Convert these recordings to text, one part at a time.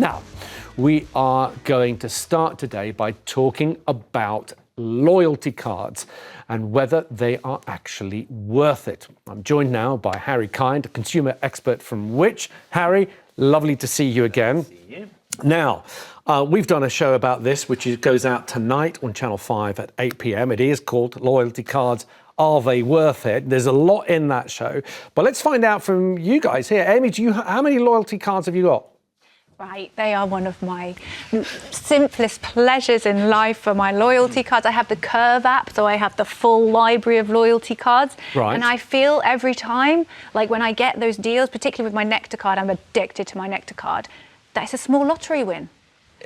Now, we are going to start today by talking about loyalty cards and whether they are actually worth it. I'm joined now by Harry Kind, a consumer expert from Which. Harry, lovely to see you again. See you. Now, we've done a show about this, which goes out tonight on Channel 5 at 8 p.m. It is called Loyalty Cards. Are they worth it? There's a lot in that show. But let's find out from you guys here. Amy, how many loyalty cards have you got? Right, they are one of my simplest pleasures in life for my loyalty cards. I have the Curve app, so I have the full library of loyalty cards. Right. And I feel every time, like when I get those deals, particularly with my Nectar card, I'm addicted to my Nectar card, that it's a small lottery win.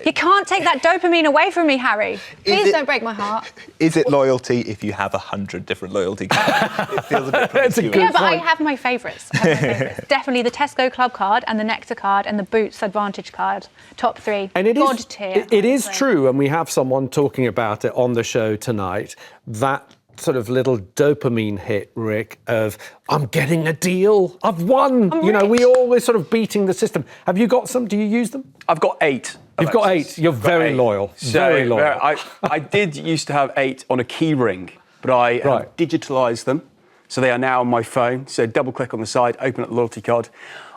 You can't take that dopamine away from me, Harry. Please don't break my heart. Is it loyalty if you have 100 different loyalty cards? It feels a bit promiscuous. Yeah, but I have my favourites. Definitely the Tesco Club card and the Nectar card and the Boots Advantage card. Top three. And it God is, tier. it is true, and we have someone talking about it on the show tonight, that sort of little dopamine hit, Rick, of I'm getting a deal, I've won. I'm you know, rich. we always sort of beating the system. Have you got some? Do you use them? I've got 8. You've got 8. You're very loyal. Very loyal. I did used to have 8 on a key ring, but I have digitalised them. So they are now on my phone. So double click on the side, open up the loyalty card.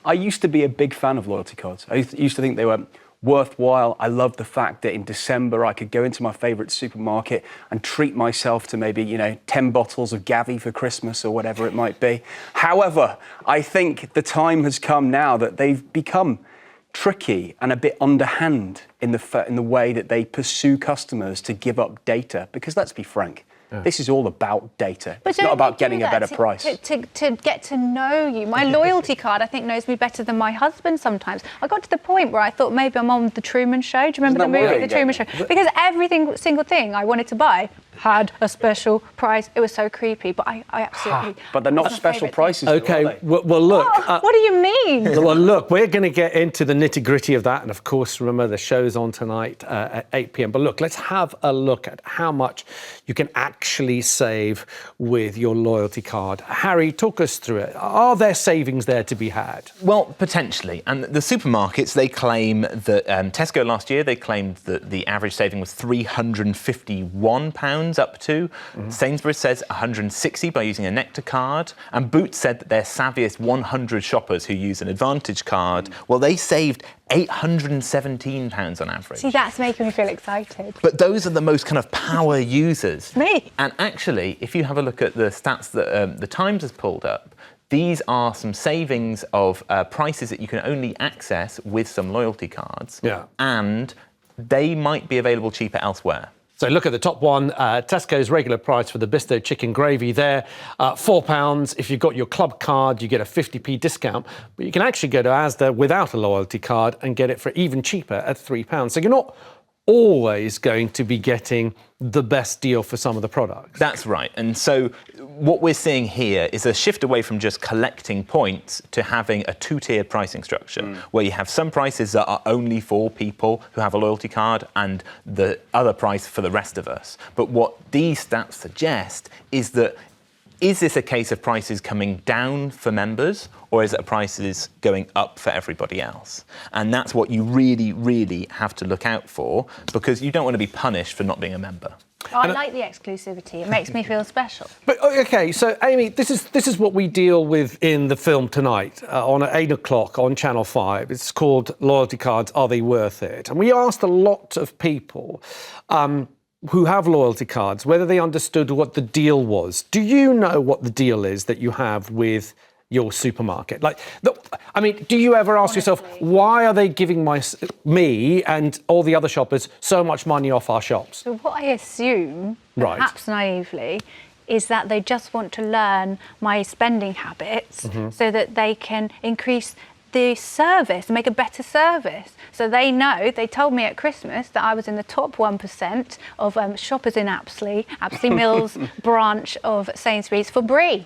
I used to be a big fan of loyalty cards. I used to think they were worthwhile. I loved the fact that in December I could go into my favourite supermarket and treat myself to maybe, 10 bottles of Gavi for Christmas or whatever it might be. However, I think the time has come now that they've become tricky and a bit underhand in the way that they pursue customers to give up data. Because let's be frank, this is all about data. But it's not about getting a better price. To get to know you. My loyalty card, I think, knows me better than my husband sometimes. I got to the point where I thought maybe I'm on The Truman Show. Do you remember the movie, The Truman Show? Because every single thing I wanted to buy had a special price. It was so creepy, but I absolutely... But they're not special prices, Okay, though, are they? well, look... what do you mean? Well, look, we're going to get into the nitty-gritty of that. And, of course, remember, the show's on tonight at 8 p.m. But, look, let's have a look at how much you can actually save with your loyalty card. Harry, talk us through it. Are there savings there to be had? Well, potentially. And the supermarkets, they claim that Tesco last year, they claimed that the average saving was £351 up to. Sainsbury's says 160 by using a Nectar card. And Boots said that their savviest 100 shoppers who use an Advantage card, well, they saved £817 on average. See, that's making me feel excited. But those are the most kind of power users. Me. And actually, if you have a look at the stats that the Times has pulled up, these are some savings of prices that you can only access with some loyalty cards. Yeah. And they might be available cheaper elsewhere. So look at the top one, Tesco's regular price for the Bisto chicken gravy there, £4. If you've got your club card, you get a 50p discount. But you can actually go to Asda without a loyalty card and get it for even cheaper at £3. So you're not always going to be getting the best deal for some of the products. That's right. And so what we're seeing here is a shift away from just collecting points to having a two-tiered pricing structure, where you have some prices that are only for people who have a loyalty card and the other price for the rest of us. But what these stats suggest is that is this a case of prices coming down for members, or is it prices going up for everybody else? And that's what you really, really have to look out for, because you don't want to be punished for not being a member. I like the exclusivity. It makes me feel special. But OK, so Amy, this is what we deal with in the film tonight on at 8 o'clock on Channel 5. It's called Loyalty Cards, Are They Worth It? And we asked a lot of people who have loyalty cards whether they understood what the deal was. Do you know what the deal is that you have with your supermarket? Do you ever ask yourself, why are they giving me and all the other shoppers so much money off our shops? So what I assume, perhaps naively, is that they just want to learn my spending habits so that they can increase the service, make a better service. So they know, they told me at Christmas that I was in the top 1% of shoppers in Apsley Mills branch of Sainsbury's for Brie.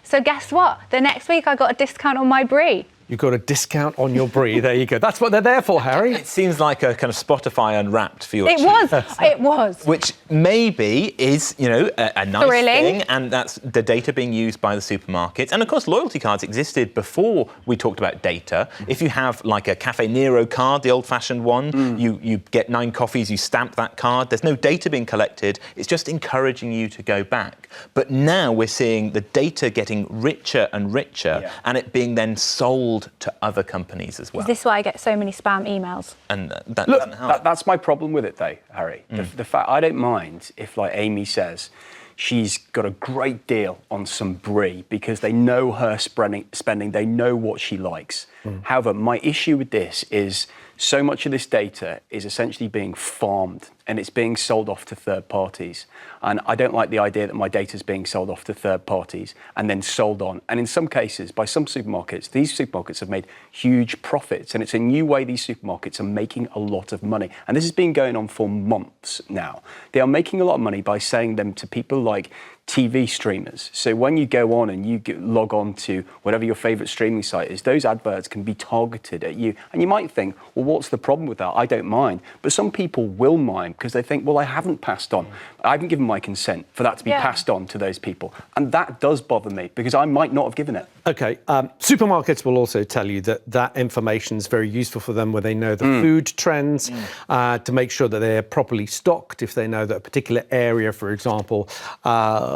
So guess what? The next week I got a discount on my Brie. you've got a discount on your brie. There you go. That's what they're there for, Harry. It seems like a kind of Spotify Unwrapped for your It was. Which maybe is, a nice Thrilling thing, and that's the data being used by the supermarkets. And of course, loyalty cards existed before we talked about data. If you have like a Cafe Nero card, the old-fashioned one, you get 9 coffees, you stamp that card. There's no data being collected. It's just encouraging you to go back. But now we're seeing the data getting richer and richer, and it being then sold to other companies as well. Is this why I get so many spam emails? And that doesn't help. That's my problem with it, though, Harry. The fact I don't mind if, like Amy says, she's got a great deal on some brie because they know her spending, they know what she likes. However, my issue with this is so much of this data is essentially being farmed and it's being sold off to third parties. And I don't like the idea that my data is being sold off to third parties and then sold on. And in some cases, by some supermarkets, these supermarkets have made huge profits. And it's a new way these supermarkets are making a lot of money. And this has been going on for months now. They are making a lot of money by selling them to people like TV streamers. So when you go on and you log on to whatever your favorite streaming site is, those adverts can be targeted at you. And you might think, well, what's the problem with that? I don't mind. But some people will mind because they think, well, I haven't passed on. I haven't given my consent for that to be passed on to those people. And that does bother me because I might not have given it. OK, supermarkets will also tell you that information is very useful for them where they know the food trends to make sure that they're properly stocked, if they know that a particular area, for example,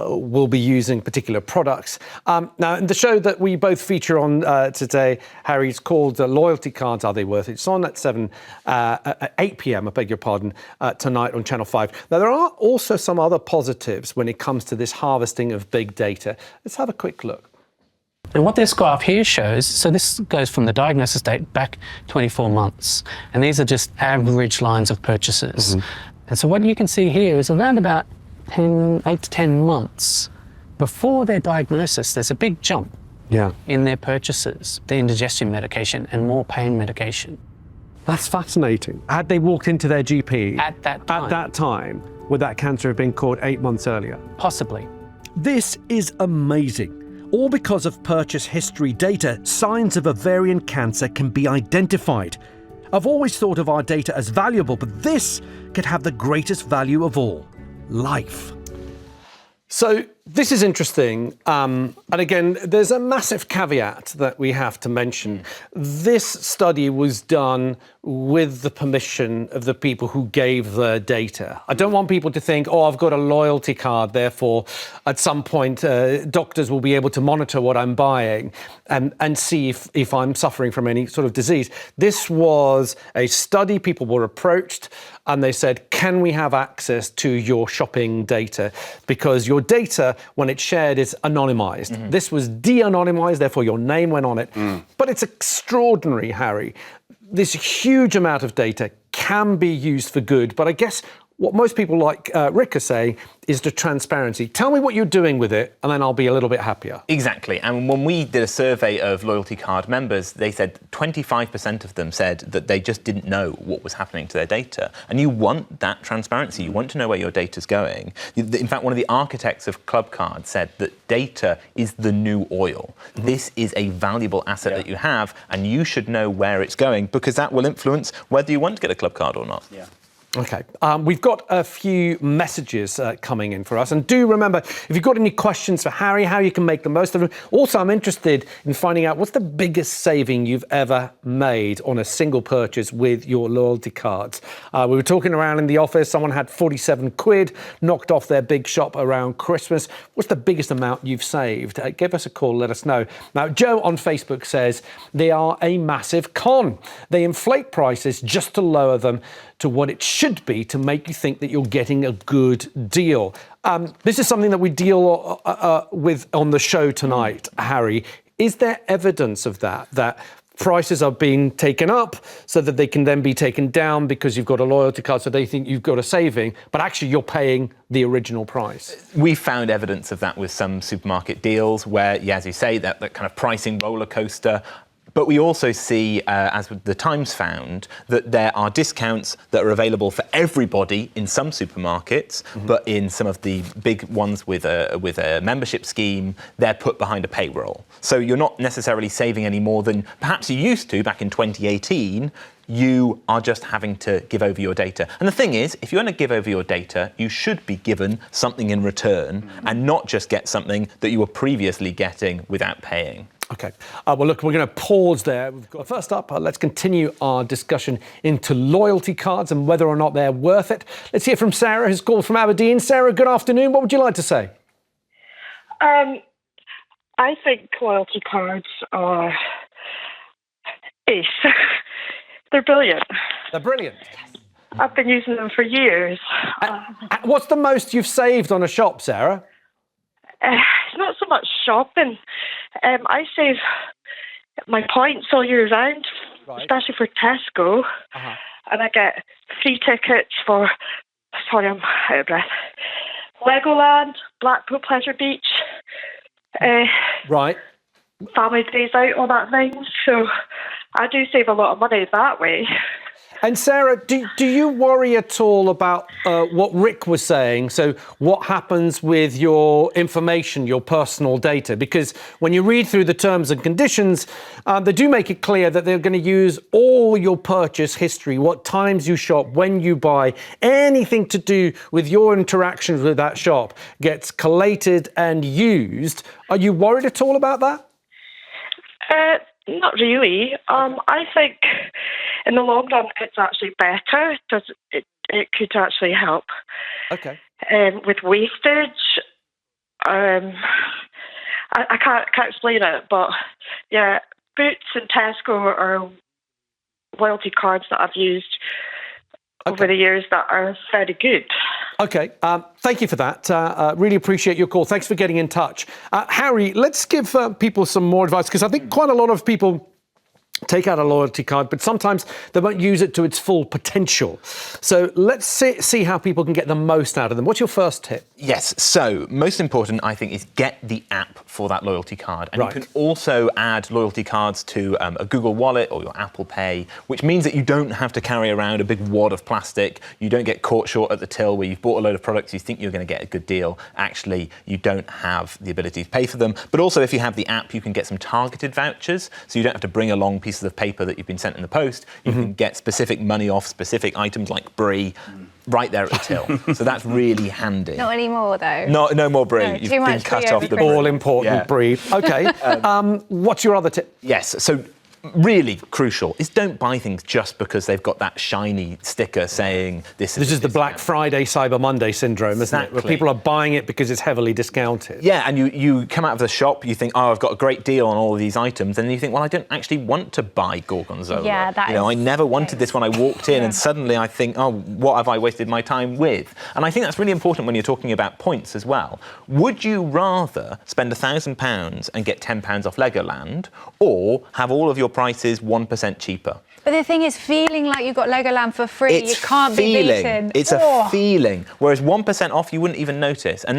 will be using particular products. Now, in the show that we both feature on today, Harry, is called Loyalty Cards, Are They Worth It? It's on at 8 p.m, I beg your pardon, tonight on Channel 5. Now, there are also some other positives when it comes to this harvesting of big data. Let's have a quick look. And what this graph here shows, so this goes from the diagnosis date back 24 months, and these are just average lines of purchases. And so what you can see here is around about 8 to 10 months before their diagnosis, there's a big jump in their purchases, the indigestion medication and more pain medication. That's fascinating. Had they walked into their GP At that time, would that cancer have been caught 8 months earlier? Possibly. This is amazing. All because of purchase history data, signs of ovarian cancer can be identified. I've always thought of our data as valuable, but this could have the greatest value of all, life. So this is interesting. And again, there's a massive caveat that we have to mention. This study was done with the permission of the people who gave the data. I don't want people to think, oh, I've got a loyalty card, therefore at some point doctors will be able to monitor what I'm buying and see if I'm suffering from any sort of disease. This was a study. People were approached and they said, can we have access to your shopping data? Because your data, when it's shared, is anonymized. This was de-anonymized, therefore your name went on it. But it's extraordinary, Harry. This huge amount of data can be used for good, but I guess what most people like Rick are saying is the transparency. Tell me what you're doing with it, and then I'll be a little bit happier. Exactly. And when we did a survey of loyalty card members, they said 25% of them said that they just didn't know what was happening to their data. And you want that transparency. You want to know where your data's going. In fact, one of the architects of Club Card said that data is the new oil. This is a valuable asset that you have, and you should know where it's going because that will influence whether you want to get a Club Card or not. OK, we've got a few messages coming in for us. And do remember, if you've got any questions for Harry, how you can make the most of them. Also, I'm interested in finding out what's the biggest saving you've ever made on a single purchase with your loyalty cards. We were talking around in the office. Someone had 47 quid knocked off their big shop around Christmas. What's the biggest amount you've saved? Give us a call, let us know. Now, Joe on Facebook says they are a massive con. They inflate prices just to lower them to what it should be to make you think that you're getting a good deal. This is something that we deal with on the show tonight, Harry. Is there evidence of that prices are being taken up so that they can then be taken down because you've got a loyalty card, so they think you've got a saving, but actually you're paying the original price? We found evidence of that with some supermarket deals where, as you say, that kind of pricing roller coaster. But we also see, as the Times found, that there are discounts that are available for everybody in some supermarkets, but in some of the big ones with a membership scheme, they're put behind a paywall. So you're not necessarily saving any more than perhaps you used to back in 2018. You are just having to give over your data. And the thing is, if you want to give over your data, you should be given something in return and not just get something that you were previously getting without paying. OK. Well, look, we're going to pause there. First up, let's continue our discussion into loyalty cards and whether or not they're worth it. Let's hear from Sarah, who's called from Aberdeen. Sarah, good afternoon. What would you like to say? I think loyalty cards are ace. They're brilliant. They're brilliant. I've been using them for years. What's the most you've saved on a shop, Sarah? It's not so much shopping. I save my points all year round, especially for Tesco. And I get free tickets for, sorry, I'm out of breath, Legoland, Blackpool Pleasure Beach, family days out, all that thing. So I do save a lot of money that way. And Sarah, do you worry at all about what Rick was saying? So what happens with your information, your personal data? Because when you read through the terms and conditions, they do make it clear that they're going to use all your purchase history, what times you shop, when you buy, anything to do with your interactions with that shop gets collated and used. Are you worried at all about that? Not really. I think in the long run it's actually better. It could actually help. Okay. With wastage, I can't explain it, but yeah, Boots and Tesco are loyalty cards that I've used over the years that are very good. OK, thank you for that. Really appreciate your call. Thanks for getting in touch. Harry, let's give people some more advice, because I think quite a lot of people take out a loyalty card, but sometimes they won't use it to its full potential. So let's see how people can get the most out of them. What's your first tip? Yes, so most important, I think, is get the app for that loyalty card. And you can also add loyalty cards to a Google Wallet or your Apple Pay, which means that you don't have to carry around a big wad of plastic. You don't get caught short at the till where you've bought a load of products, you think you're going to get a good deal. Actually, you don't have the ability to pay for them. But also, if you have the app, you can get some targeted vouchers, so you don't have to bring along pieces of paper that you've been sent in the post. You can get specific money off specific items like brie right there at the till. So that's really handy. Not anymore, though. No more brie. No, You've been cut off the all-important brie. OK. What's your other tip? Yes. So really crucial is don't buy things just because they've got that shiny sticker saying this is the Black Friday, Cyber Monday syndrome, isn't it? Where people are buying it because it's heavily discounted. Yeah, and you come out of the shop, you think, oh, I've got a great deal on all of these items, and then you think, well, I don't actually want to buy Gorgonzola. Yeah, I never wanted this when I walked in, and suddenly I think, oh, what have I wasted my time with? And I think that's really important when you're talking about points as well. Would you rather spend £1,000 and get £10 off Legoland, or have all of your prices 1% cheaper? But the thing is, feeling like you've got Legoland for free, you can't be beaten. It's a feeling. Whereas 1% off, you wouldn't even notice. And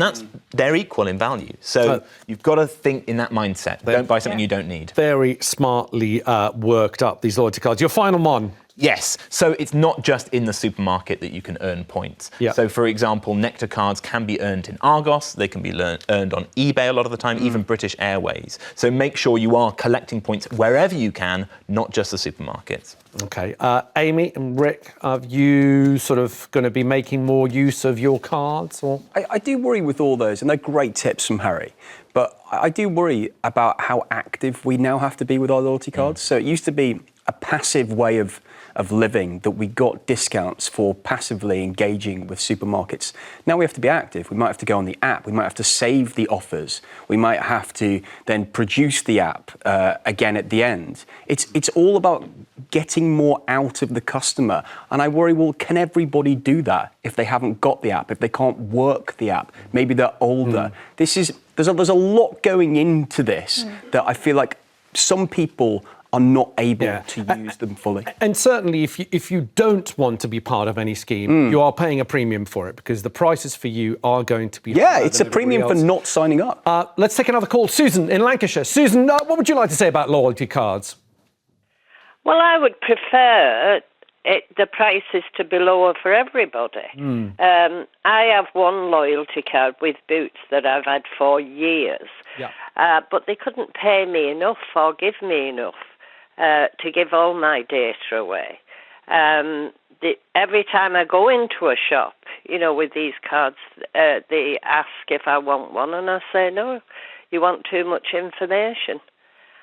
they're equal in value. So you've got to think in that mindset. Don't buy something you don't need. Very smartly worked up, these loyalty cards. Your final one. Yes, so it's not just in the supermarket that you can earn points. So, for example, Nectar cards can be earned in Argos, they can be earned on eBay a lot of the time, even British Airways. So make sure you are collecting points wherever you can, not just the supermarkets. OK. Amy and Rick, are you sort of going to be making more use of your cards? Or? I do worry with all those, and they're great tips from Harry. But I do worry about how active we now have to be with our loyalty cards. So it used to be a passive way of living, that we got discounts for passively engaging with supermarkets. Now we have to be active. We might have to go on the app. We might have to save the offers. We might have to then produce the app again at the end. It's all about getting more out of the customer. And I worry, well, can everybody do that if they haven't got the app, if they can't work the app? Maybe they're older. There's a lot going into this that I feel like some people are not able to use them fully. And certainly if you don't want to be part of any scheme, you are paying a premium for it, because the prices for you are going to be higher it's a premium for not signing up. Let's take another call. Susan in Lancashire. Susan, what would you like to say about loyalty cards? Well, I would prefer the prices to be lower for everybody. I have one loyalty card with Boots that I've had for years, but they couldn't pay me enough or give me enough to give all my data away. Every time I go into a shop, with these cards, they ask if I want one, and I say, no, you want too much information.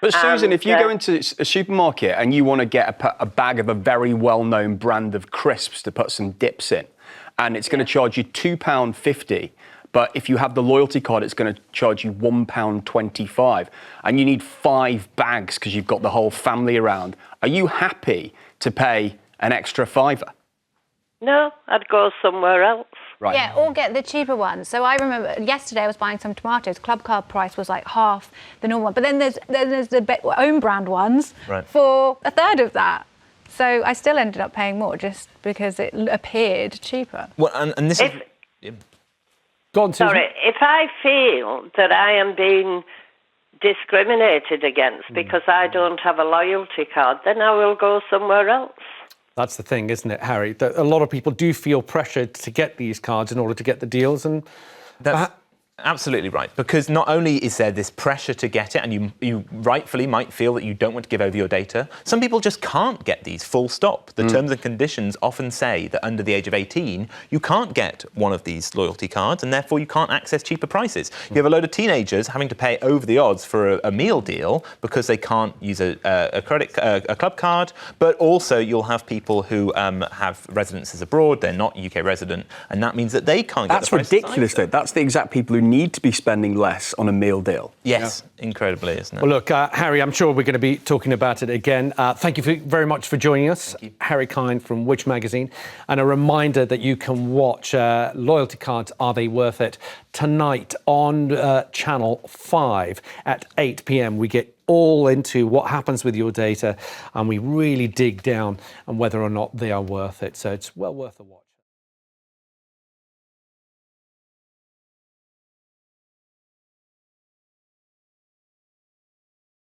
But Susan, if you go into a supermarket and you want to get a bag of a very well-known brand of crisps to put some dips in, and it's going to charge you £2.50, but if you have the loyalty card, it's going to charge you £1.25, and you need 5 bags because you've got the whole family around, are you happy to pay an extra £5? No, I'd go somewhere else. Right. Yeah, or get the cheaper ones. So I remember yesterday I was buying some tomatoes. Club card price was like half the normal one. But then there's the own brand ones for a third of that. So I still ended up paying more just because it appeared cheaper. Well, and this is... Go on, Susan. Sorry, if I feel that I am being discriminated against because I don't have a loyalty card, then I will go somewhere else. That's the thing, isn't it, Harry? That a lot of people do feel pressured to get these cards in order to get the deals, and that's absolutely right. Because not only is there this pressure to get it, and you rightfully might feel that you don't want to give over your data, some people just can't get these, full stop. The terms and conditions often say that under the age of 18, you can't get one of these loyalty cards, and therefore you can't access cheaper prices. You have a load of teenagers having to pay over the odds for a meal deal because they can't use a club card, but also you'll have people who have residences abroad, they're not UK resident, and that means that they can't get the prices. That's ridiculous, though. That's the exact people who need to be spending less on a meal deal. Yes, incredibly, isn't it? Well, look, Harry, I'm sure we're going to be talking about it again. Thank you very much for joining us. Harry Kine from Which Magazine. And a reminder that you can watch Loyalty Cards, Are They Worth It? Tonight on Channel 5 at 8 p.m. We get all into what happens with your data and we really dig down on whether or not they are worth it. So it's well worth a watch.